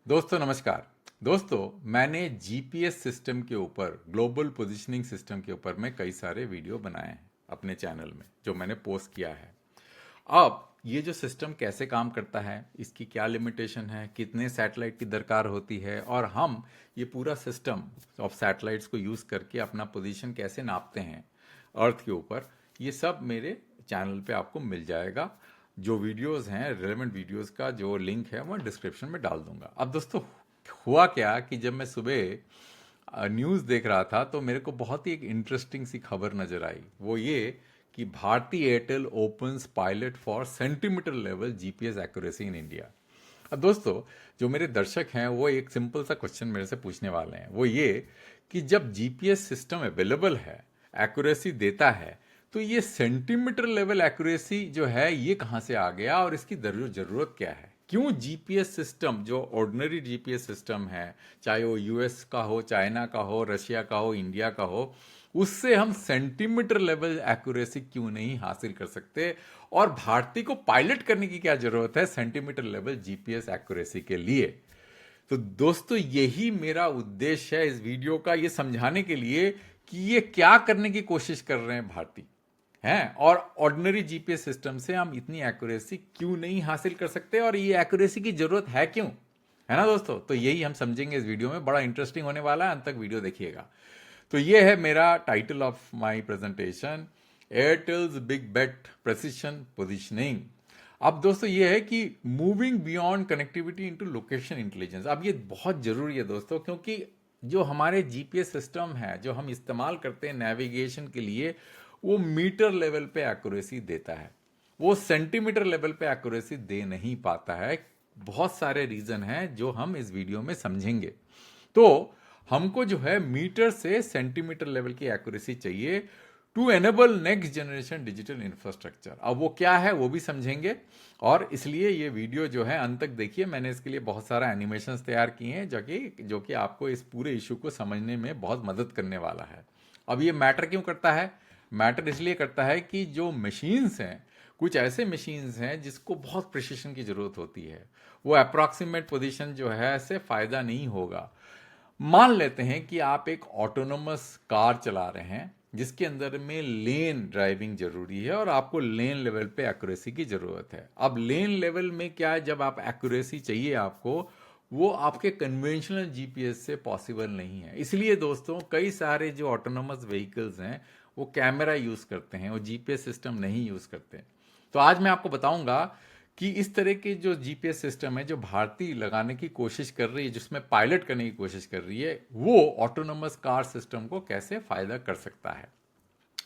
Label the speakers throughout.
Speaker 1: दोस्तों नमस्कार। दोस्तों मैंने जीपीएस सिस्टम के ऊपर, ग्लोबल पोजीशनिंग सिस्टम के ऊपर मैं कई सारे वीडियो बनाए हैं अपने चैनल में, जो मैंने पोस्ट किया है। अब ये जो सिस्टम कैसे काम करता है, इसकी क्या लिमिटेशन है, कितने सैटेलाइट की दरकार होती है, और हम ये पूरा सिस्टम ऑफ सैटेलाइट्स को यूज़ करके अपना पोजीशन कैसे नापते हैं अर्थ के ऊपर, ये सब मेरे चैनल पे आपको मिल जाएगा। जो वीडियोस हैं, रेलेवेंट वीडियोस का जो लिंक है वो डिस्क्रिप्शन में डाल दूंगा। अब दोस्तों हुआ क्या कि जब मैं सुबह न्यूज़ देख रहा था तो मेरे को बहुत ही एक इंटरेस्टिंग सी खबर नज़र आई। वो ये कि Bharti Airtel opens pilot for centimetre level GPS accuracy in India. अब दोस्तों जो मेरे दर्शक हैं वो एक सिंपल सा क्वेश्चन मेरे से पूछने वाले हैं, वो ये कि जब जीपीएस सिस्टम अवेलेबल है, एक्यूरेसी देता है, तो ये सेंटीमीटर लेवल एक्यूरेसी जो है ये कहाँ से आ गया और इसकी ज़रूरत क्या है? क्यों जीपीएस सिस्टम, जो ऑर्डिनरी जीपीएस सिस्टम है, चाहे वो यूएस का हो, चाइना का हो, रशिया का हो, इंडिया का हो, उससे हम सेंटीमीटर लेवल एक्यूरेसी क्यों नहीं हासिल कर सकते? और भारती को पायलट करने की क्या जरूरत है सेंटीमीटर लेवल जीपीएस एक्यूरेसी के लिए? तो दोस्तों यही मेरा उद्देश्य है इस वीडियो का, ये समझाने के लिए कि ये क्या करने की कोशिश कर रहे हैं भारती हैं, और ऑर्डिनरी जीपीएस सिस्टम से हम इतनी एक्यूरेसी क्यों नहीं हासिल कर सकते, और ये एक्यूरेसी की जरूरत है क्यों, है ना दोस्तों? तो यही हम समझेंगे इस वीडियो में। बड़ा इंटरेस्टिंग होने वाला है, अंत तक वीडियो देखिएगा। तो ये है मेरा title of my presentation, Airtel's big bet precision positioning. अब दोस्तों ये है कि moving beyond connectivity into location intelligence. अब ये बहुत जरूरी है दोस्तों, क्योंकि जो हमारे जीपीएस सिस्टम है जो हम इस्तेमाल करते हैं नेविगेशन के लिए, वो मीटर लेवल पे एक्यूरेसी देता है, वो सेंटीमीटर लेवल पे एक्यूरेसी दे नहीं पाता है। बहुत सारे रीजन हैं जो हम इस वीडियो में समझेंगे। तो हमको जो है मीटर से सेंटीमीटर लेवल की एक्यूरेसी चाहिए to enable next generation digital infrastructure. अब वो क्या है वो भी समझेंगे, और इसलिए ये वीडियो जो है अंत तक देखिए। मैंने इसके लिए बहुत सारा एनिमेशंस तैयार किए हैं जो कि आपको इस पूरे इशू को समझने में बहुत मदद करने वाला है। अब ये मैटर क्यों करता है? मैटर इसलिए करता है कि जो मशीन्स हैं, कुछ ऐसे मशीन्स हैं जिसको बहुत प्रिसिशन की जरूरत होती है, वो अप्रॉक्सीमेट पोजीशन जो है से फायदा नहीं होगा। मान लेते हैं कि आप एक ऑटोनोमस कार चला रहे हैं जिसके अंदर में लेन ड्राइविंग जरूरी है, और आपको लेन लेवल पे एक्यूरेसी की जरूरत है। अब लेन लेवल में क्या है, जब आप एक्यूरेसी चाहिए आपको, वो आपके कन्वेंशनल जीपीएस से पॉसिबल नहीं है। इसलिए दोस्तों कई सारे जो ऑटोनोमस व्हीकल्स हैं वो कैमरा यूज करते हैं, वो जीपीएस सिस्टम नहीं यूज करते। तो आज मैं आपको बताऊंगा कि इस तरह के जो जीपीएस सिस्टम है जो भारती लगाने की कोशिश कर रही है, जिसमें पायलट करने की कोशिश कर रही है, वो ऑटोनोमस कार सिस्टम को कैसे फायदा कर सकता है।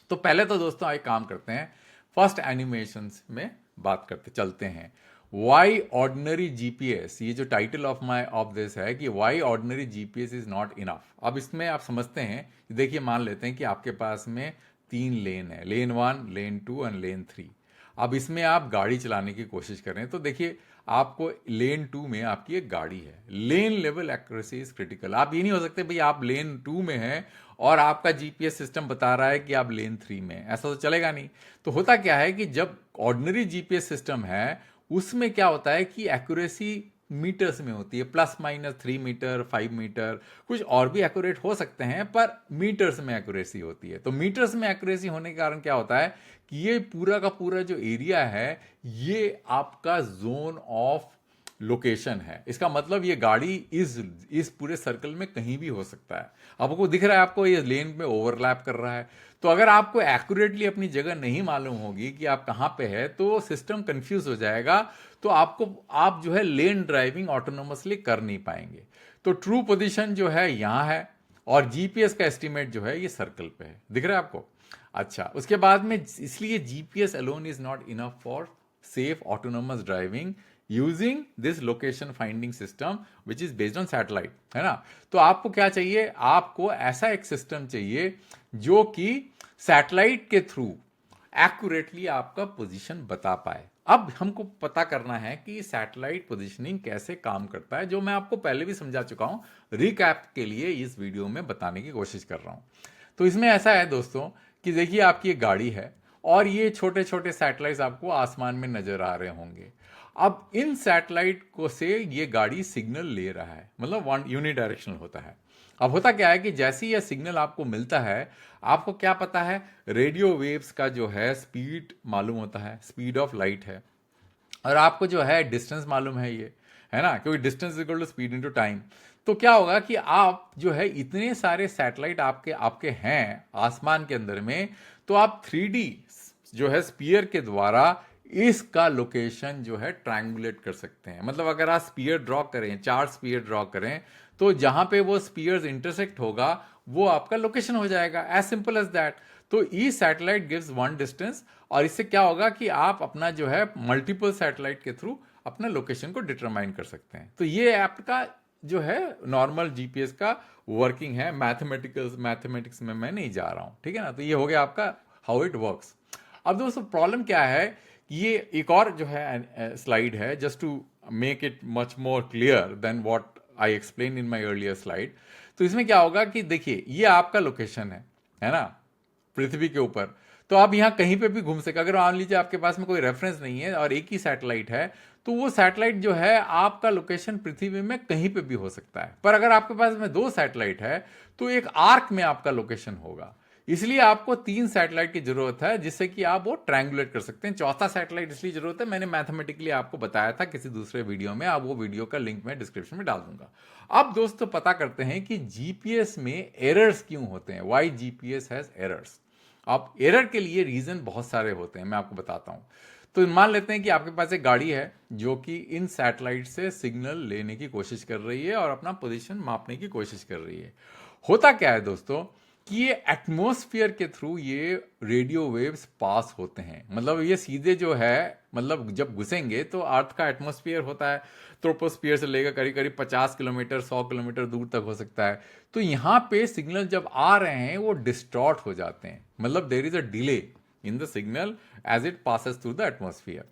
Speaker 1: तो पहले तो दोस्तों एक काम करते हैं, फर्स्ट एनिमेशंस में बात करते चलते हैं। वाई ऑर्डिनरी जीपीएस, ये जो title of my of this है कि why ordinary GPS is not enough. अब इसमें आप समझते हैं, देखिए मान लेते हैं कि आपके पास में 3 लेन है, लेन 1, लेन 2 एंड लेन 3। अब इसमें आप गाड़ी चलाने की कोशिश कर रहे हैं, तो देखिए आपको लेन 2 में आपकी एक गाड़ी है, लेन लेवल एक्यूरेसी इज क्रिटिकल। आप ये नहीं हो सकते भाई आप लेन 2 में हैं और आपका जीपीएस सिस्टम बता रहा है कि आप लेन 3 में हैं, ऐसा तो चलेगा नहीं। तो होता क्या है कि जब ऑर्डिनरी जीपीएस सिस्टम है उसमें क्या होता है कि एक्यूरेसी मीटर्स में होती है, ±3 मीटर, 5 मीटर, कुछ और भी एक्यूरेट हो सकते हैं, पर मीटर्स में एक्यूरेसी होती है। तो मीटर्स में एक्यूरेसी होने के कारण क्या होता है कि ये पूरा का पूरा जो एरिया है ये आपका जोन ऑफ लोकेशन है। इसका मतलब ये गाड़ी इस पूरे सर्कल में कहीं भी हो सकता है। अब आपको दिख रहा है, आपको ये लेन में ओवरलैप कर रहा है। तो अगर आपको एक्यूरेटली अपनी जगह नहीं मालूम होगी कि आप कहां पे है, तो सिस्टम कंफ्यूज हो जाएगा। तो आप जो है लेन ड्राइविंग ऑटोनोमसली कर नहीं पाएंगे। तो ट्रू पोजीशन जो है यहां है, और जीपीएस का एस्टिमेट जो है ये सर्कल पे है, दिख रहा है आपको? अच्छा, उसके बाद में इसलिए GPS alone is not enough for safe autonomous driving using this location finding system which is based on satellite, है ना? तो आपको क्या चाहिए? आपको ऐसा एक सिस्टम चाहिए जो कि सैटेलाइट के थ्रू एक्यूरेटली आपका पोजीशन बता पाए। अब हमको पता करना है कि सैटेलाइट पोजीशनिंग कैसे काम करता है, जो मैं आपको पहले भी समझा चुका हूं। रिकैप के लिए इस वीडियो में बताने की कोशिश कर रहा हूं। तो इसमें ऐसा है दोस्तों कि देखिए आपकी एक गाड़ी है और ये छोटे छोटे सैटेलाइट्स आपको आसमान में नजर आ रहे होंगे। अब इन सैटेलाइट को से ये गाड़ी सिग्नल ले रहा है, मतलब वन यूनिडायरेक्शनल होता है। अब होता क्या है कि जैसे ही यह सिग्नल आपको मिलता है, आपको क्या पता है, रेडियो वेव्स का जो है स्पीड मालूम होता है, स्पीड ऑफ लाइट है, और आपको जो है डिस्टेंस मालूम ये है ना, क्योंकि distance equal to speed into time. तो क्या होगा कि आप जो है इतने सारे सैटेलाइट आपके आपके हैं आसमान के अंदर में, तो आप 3D जो है स्पीयर के द्वारा इसका लोकेशन जो है ट्रायंगुलेट कर सकते हैं। मतलब अगर आप स्पीयर ड्रॉ करें, 4 स्पीयर ड्रॉ करें, तो जहां पे वो स्पीयर्स इंटरसेक्ट होगा वो आपका लोकेशन हो जाएगा, एज सिंपल एज दैट। तो ई सैटेलाइट गिव्स वन डिस्टेंस, और इससे क्या होगा कि आप अपना जो है मल्टीपल सैटेलाइट के थ्रू अपना लोकेशन को डिटरमाइन कर सकते हैं। तो ये आपका जो है नॉर्मल जीपीएस का वर्किंग है। मैथमेटिक्स में मैं नहीं जा रहा हूं, ठीक है ना। तो ये हो गया आपका हाउ इट वर्क्स। अब दोस्तों प्रॉब्लम क्या है, ये एक और जो है स्लाइड है, just to make it much more clear than what I explain in my earlier slide. तो इसमें क्या होगा कि देखिए ये आपका लोकेशन है ना, पृथ्वी के ऊपर। तो आप यहां कहीं पे भी घूम सके। अगर मान लीजिए आपके पास में कोई रेफरेंस नहीं है और एक ही सैटेलाइट है, तो वो सैटेलाइट जो है आपका लोकेशन पृथ्वी में कहीं पे भी हो सकता है। पर अगर आपके पास में 2 सैटेलाइट है, तो एक आर्क में आपका लोकेशन होगा। इसलिए आपको 3 सैटेलाइट की जरूरत है, जिससे कि आप वो ट्रायंगुलेट कर सकते हैं। चौथा सैटेलाइट इसलिए जरूरत है, मैंने मैथमेटिकली आपको बताया था किसी दूसरे वीडियो में, आप वो वीडियो का लिंक मैं डिस्क्रिप्शन में डाल दूंगा। अब दोस्तों पता करते हैं कि जीपीएस में एरर्स क्यों होते हैं, व्हाई जीपीएस हैज एरर्स। अब एरर के लिए रीजन बहुत सारे होते हैं, मैं आपको बताता हूं। तो मान लेते हैं कि आपके पास एक गाड़ी है जो कि इन सैटेलाइट से सिग्नल लेने की कोशिश कर रही है और अपना पोजीशन मापने की कोशिश कर रही है। होता क्या है दोस्तों कि ये एटमॉस्फेयर के थ्रू ये रेडियो वेव्स पास होते हैं। मतलब ये सीधे जो है, मतलब जब घुसेंगे तो अर्थ का एटमॉस्फेयर होता है, ट्रोपोस्फियर से लेकर करीब करीब 50 किलोमीटर 100 किलोमीटर दूर तक हो सकता है। तो यहाँ पे सिग्नल जब आ रहे हैं वो डिस्टॉर्ट हो जाते हैं, मतलब there is a delay in the signal as it passes through the atmosphere.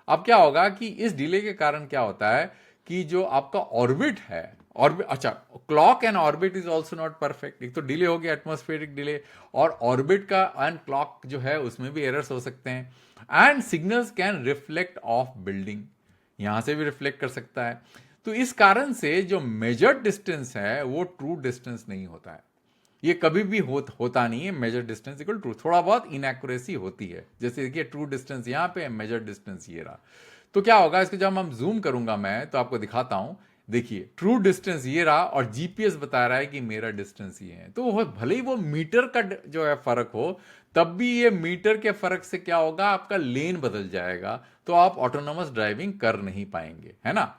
Speaker 1: अब क्या होगा कि इस डिले के कारण क्या होता है कि जो आपका ऑर्बिट है, ऑर्बिट, अच्छा, clock and orbit is also not perfect. एक तो डिले हो गया, एटमॉस्फेरिक डिले, और ऑर्बिट का एंड क्लॉक जो है उसमें भी एरर्स हो सकते हैं। And signals can reflect of building, यहां से भी रिफ्लेक्ट कर सकता है। तो इस कारण से जो मेजर्ड डिस्टेंस है वो ट्रू डिस्टेंस नहीं होता है। ये कभी भी होता नहीं है मेजर डिस्टेंस इक्वल ट्रू, थोड़ा बहुत इनएक्यूरेसी होती है। जैसे देखिए ट्रू डिस्टेंस यहाँ पे, मेजर डिस्टेंस ये रहा। तो क्या होगा, इसको जब हम जूम करूंगा मैं तो आपको दिखाता हूं। देखिए ट्रू डिस्टेंस ये रहा और जीपीएस बता रहा है कि मेरा डिस्टेंस ये है। तो भले ही वो मीटर का जो है फर्क हो, तब भी ये मीटर के फर्क से क्या होगा, आपका लेन बदल जाएगा, तो आप ऑटोनोमस ड्राइविंग कर नहीं पाएंगे, है ना।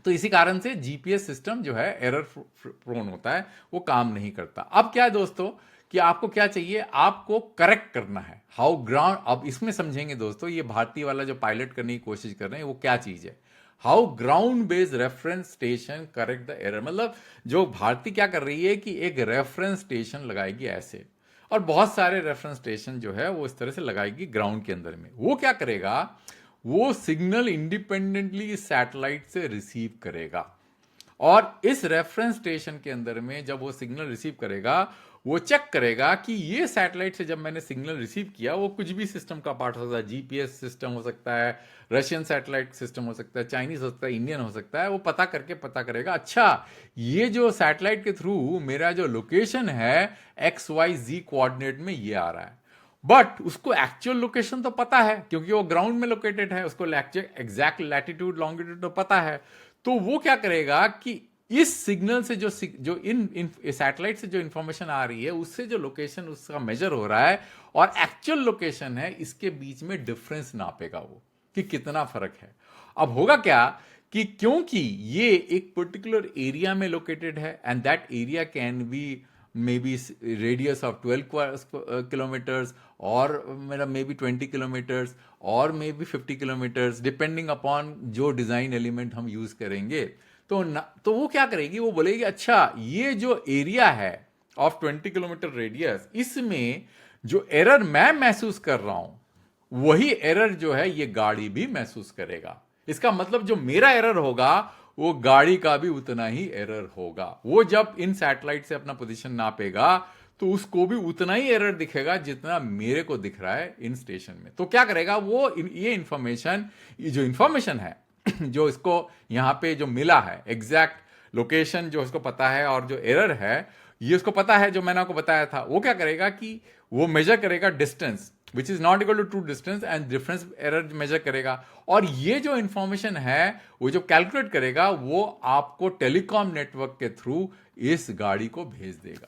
Speaker 1: तो इसी कारण से जीपीएस सिस्टम जो है एरर प्रोन होता है, वो काम नहीं करता। अब क्या है दोस्तों कि आपको क्या चाहिए, आपको करेक्ट करना है हाउ ग्राउंड। अब इसमें समझेंगे दोस्तों, ये भारतीय वाला जो पायलट करने की कोशिश कर रहे हैं वो क्या चीज है। How ground based reference station correct the error. मतलब जो भारती क्या कर रही है कि एक रेफरेंस स्टेशन लगाएगी ऐसे, और बहुत सारे रेफरेंस स्टेशन जो है वो इस तरह से लगाएगी ग्राउंड के अंदर में। वो क्या करेगा, वो सिग्नल इंडिपेंडेंटली सैटेलाइट से रिसीव करेगा, और इस रेफरेंस स्टेशन के अंदर में जब वो सिग्नल रिसीव करेगा, वो चेक करेगा कि ये सैटेलाइट से जब मैंने सिग्नल रिसीव किया, वो कुछ भी सिस्टम का पार्ट हो सकता है, जीपीएस सिस्टम हो सकता है, रशियन सैटेलाइट सिस्टम हो सकता है, चाइनीज हो सकता है, इंडियन हो सकता है। वो पता करेगा, अच्छा ये जो सैटेलाइट के थ्रू मेरा जो लोकेशन है XYZ कोऑर्डिनेट में ये आ रहा है, बट उसको एक्चुअल लोकेशन तो पता है क्योंकि वो ग्राउंड में लोकेटेड है, उसको एग्जैक्ट लैटिट्यूड लॉन्गिट्यूड तो पता है। तो वो क्या करेगा कि इस सिग्नल से जो इन सैटेलाइट से जो इंफॉर्मेशन आ रही है, उससे जो लोकेशन उसका मेजर हो रहा है और एक्चुअल लोकेशन है, इसके बीच में डिफरेंस नापेगा वो कि कितना फर्क है। अब होगा क्या कि क्योंकि ये एक पर्टिकुलर एरिया में लोकेटेड है, and that area can be maybe radius of 12 kilometers, or maybe 20 kilometers, or maybe 50 kilometers, depending upon जो डिजाइन एलिमेंट हम यूज करेंगे। तो वो क्या करेगी, वो बोलेगी अच्छा ये जो एरिया है ऑफ 20 किलोमीटर रेडियस, इसमें जो एरर मैं महसूस कर रहा हूं वही एरर जो है ये गाड़ी भी महसूस करेगा। इसका मतलब जो मेरा एरर होगा वो गाड़ी का भी उतना ही एरर होगा। वो जब इन सैटेलाइट से अपना पोजीशन नापेगा तो उसको भी उतना ही एरर दिखेगा जितना मेरे को दिख रहा है इन स्टेशन में। तो क्या करेगा वो ये जो इंफॉर्मेशन है जो इसको यहाँ पे जो मिला है एग्जैक्ट लोकेशन जो इसको पता है और जो एरर है ये उसको पता है, जो मैंने आपको बताया था, वो क्या करेगा कि वो मेजर करेगा distance which is not equal to true distance and difference error measure करेगा, और ये जो इंफॉर्मेशन है वो जो कैलकुलेट करेगा वो आपको टेलीकॉम नेटवर्क के थ्रू इस गाड़ी को भेज देगा।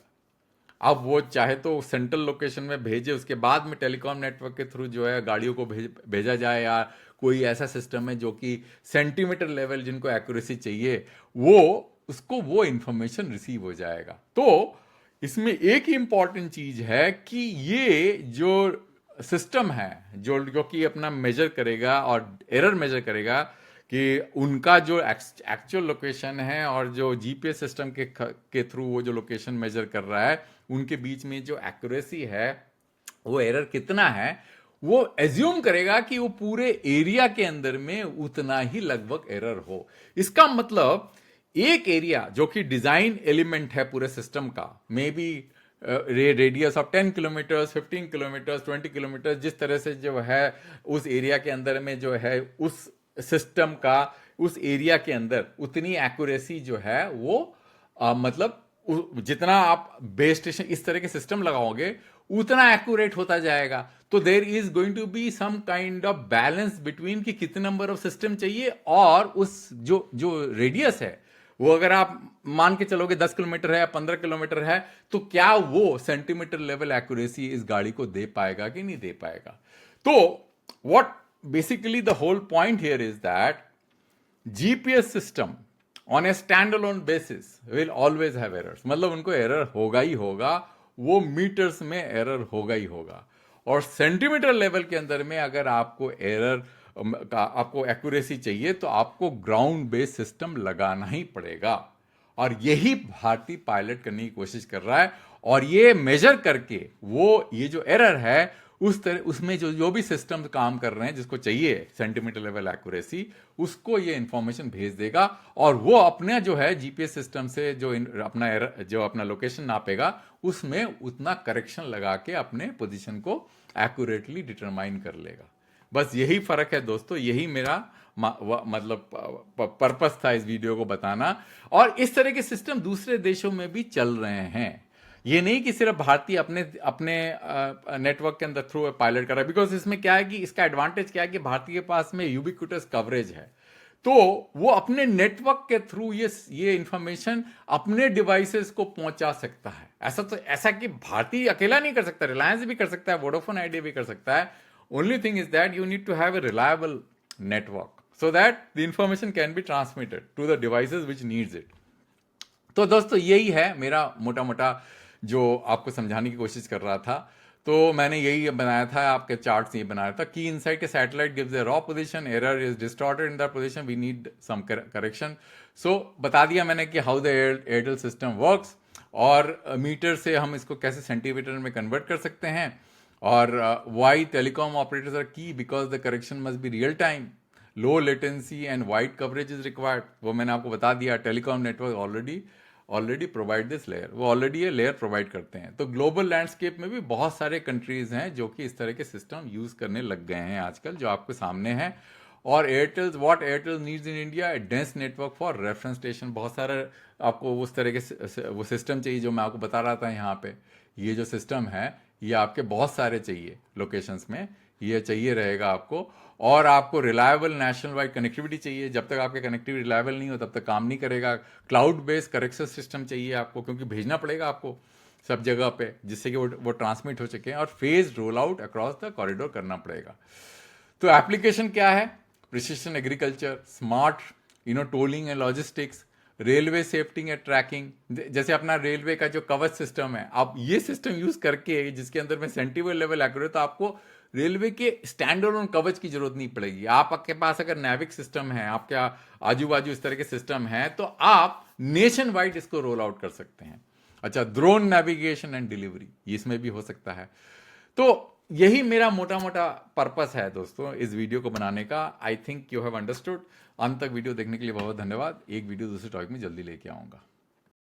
Speaker 1: अब वो चाहे तो सेंट्रल लोकेशन में भेजे, उसके बाद में टेलीकॉम नेटवर्क के थ्रू जो है गाड़ियों को भेजा जाए, या कोई ऐसा सिस्टम है जो कि सेंटीमीटर लेवल जिनको एक्यूरेसी चाहिए वो उसको वो इंफॉर्मेशन रिसीव हो जाएगा। तो इसमें एक ही इंपॉर्टेंट चीज है कि ये जो सिस्टम है जो कि अपना मेजर करेगा और एरर मेजर करेगा कि उनका जो एक्चुअल लोकेशन है और जो जीपीएस सिस्टम के थ्रू वो जो लोकेशन मेजर कर रहा है उनके बीच में जो एक्यूरेसी है वो एरर कितना है, वो एज्यूम करेगा कि वो पूरे एरिया के अंदर में उतना ही लगभग एरर हो। इसका मतलब एक एरिया जो कि डिजाइन एलिमेंट है पूरे सिस्टम का, may be radius of 10 kilometres, 15 kilometres, 20 kilometres, जिस तरह से जो है उस एरिया के अंदर में जो है उस सिस्टम का उस एरिया के अंदर उतनी एक्यूरेसी जो है वो मतलब जितना आप बेस स्टेशन इस तरह के सिस्टम लगाओगे उतना एक्यूरेट होता जाएगा। तो there is going to be some kind of balance between कि कितने नंबर ऑफ सिस्टम चाहिए और उस जो रेडियस है वो अगर आप मान के चलोगे 10 किलोमीटर है या 15 किलोमीटर है तो क्या वो सेंटीमीटर लेवल एक्यूरेसी इस गाड़ी को दे पाएगा कि नहीं दे पाएगा। तो what basically the whole point here is that GPS system on a standalone basis will always have errors, मतलब उनको एरर होगा ही होगा, वो मीटर्स में एरर होगा ही होगा, और सेंटीमीटर लेवल के अंदर में अगर आपको एरर आपको एक्यूरेसी चाहिए तो आपको ग्राउंड बेस्ड सिस्टम लगाना ही पड़ेगा, और यही भारतीय पायलट करने की कोशिश कर रहा है। और ये मेजर करके वो ये जो एरर है उस तरह उसमें जो भी सिस्टम काम कर रहे हैं जिसको चाहिए सेंटीमीटर लेवल एक्यूरेसी उसको ये इंफॉर्मेशन भेज देगा, और वो अपने जो है जीपीएस सिस्टम से जो अपना लोकेशन नापेगा उसमें उतना करेक्शन लगा के अपने पोजीशन को एक्यूरेटली डिटरमाइन कर लेगा। बस यही फर्क है दोस्तों, यही मेरा मतलब पर्पस था इस वीडियो को बताना। और इस तरह के सिस्टम दूसरे देशों में भी चल रहे हैं, ये नहीं कि सिर्फ भारतीय अपने नेटवर्क के अंदर थ्रू पायलट कर रहा है। बिकॉज इसमें क्या है कि इसका एडवांटेज क्या है कि भारतीय के पास में यूबिक्विटस कवरेज है, तो वो अपने नेटवर्क के थ्रू ये इंफॉर्मेशन अपने डिवाइसेस को पहुंचा सकता है। ऐसा कि भारतीय अकेला नहीं कर सकता, रिलायंस भी कर सकता है, वोडाफोन आइडिया भी कर सकता है। Only thing is that you need to have a reliable network so that the information can be transmitted to the devices which needs it. तो दोस्तों यही है मेरा मोटा मोटा जो आपको समझाने की कोशिश कर रहा था। तो मैंने यही बनाया था, आपके चार्ट्स ये बनाया था कि इनसाइड के satellite gives a raw position, error is distorted in that position, we need some correction. So बता दिया मैंने कि how the Airtel system works, और मीटर से हम इसको कैसे सेंटीमीटर में कन्वर्ट कर सकते हैं, और वाई टेलीकॉम ऑपरेटर्स आर की because the correction must be real time, low latency and wide coverage is required. वो मैंने आपको बता दिया, telecom network already provide this layer, वो ऑलरेडी ये लेयर प्रोवाइड करते हैं। तो ग्लोबल लैंडस्केप में भी बहुत सारे कंट्रीज हैं जो कि इस तरह के सिस्टम यूज करने लग गए हैं आजकल, जो आपके सामने हैं। और Airtel needs in India A dense network for reference station, बहुत सारे आपको उस तरह के वो सिस्टम चाहिए जो मैं आपको बता रहा था यहाँ पे। ये जो सिस्टम है ये आपके बहुत सारे चाहिए लोकेशंस में, ये चाहिए रहेगा आपको। और आपको रिलायबल नेशनल वाइड कनेक्टिविटी चाहिए, जब तक आपके कनेक्टिविटी रिलायबल नहीं हो तब तक काम नहीं करेगा। क्लाउड बेस्ड करेक्शन सिस्टम चाहिए आपको, क्योंकि भेजना पड़ेगा आपको सब जगह पे, जिससे कि वो ट्रांसमिट हो सके, और phase roll out across the corridor करना पड़ेगा। तो एप्लीकेशन क्या है? Precision agriculture, smart tolling and logistics, railway safety and tracking, जैसे अपना रेलवे का जो कवच सिस्टम है, आप ये सिस्टम यूज करके जिसके अंदर में सेंटीमीटर लेवल एक्यूरेट, तो आपको रेलवे के स्टैंड ऑन कवच की जरूरत नहीं पड़ेगी। आपके पास अगर नेविक सिस्टम है, आपके आजू बाजू इस तरह के सिस्टम है, तो आप नेशन वाइड इसको रोल आउट कर सकते हैं। अच्छा, ड्रोन नेविगेशन एंड डिलीवरी, इसमें भी हो सकता है। तो यही मेरा मोटा मोटा पर्पस है दोस्तों इस वीडियो को बनाने का। I think you have understood. अंत तक वीडियो देखने के लिए बहुत धन्यवाद। एक वीडियो दूसरे टॉपिक में जल्दी लेके आऊंगा।